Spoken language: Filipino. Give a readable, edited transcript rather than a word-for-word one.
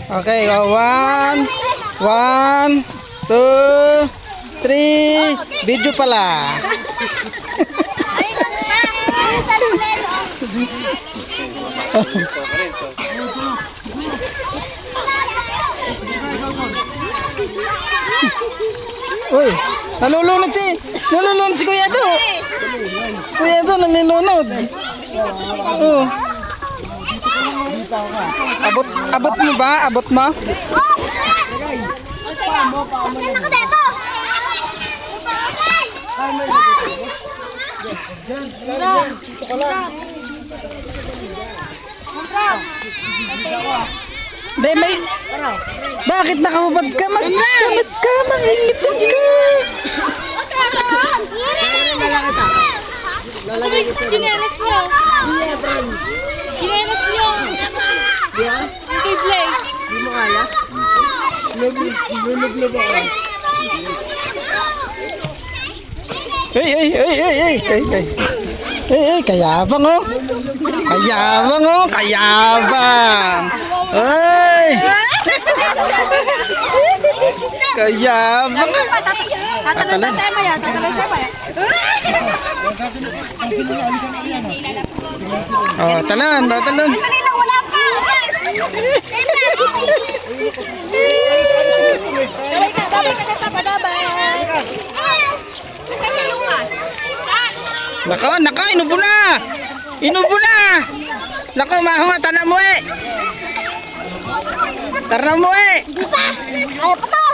Okay, 1, 2, 3. Video pala. Uy, nalulunod si Kuya to. Kuya to nalulunod. Oh. Abot mo ba? Abot mo? Day, may... Bakit nakahubad ka? Magkamit ka, mangingitin ka. Ginelas niyo. Ginelas niyo. Yung kay Blaze. Hindi mo kaya? Lulub-lub ako. Kayabang oh. Kayabang oh, kayabang. Ay! Kayabang. Tatalon sa ema yan, tatalon sa ema yan. Oh, talon, talon. Dali lang, wala pa. Dabay ka na tapadabay. Naka, inubo na! Inubo na! Nako, mahong na, tana mo eh! Tara mo eh! Ayaw pa to.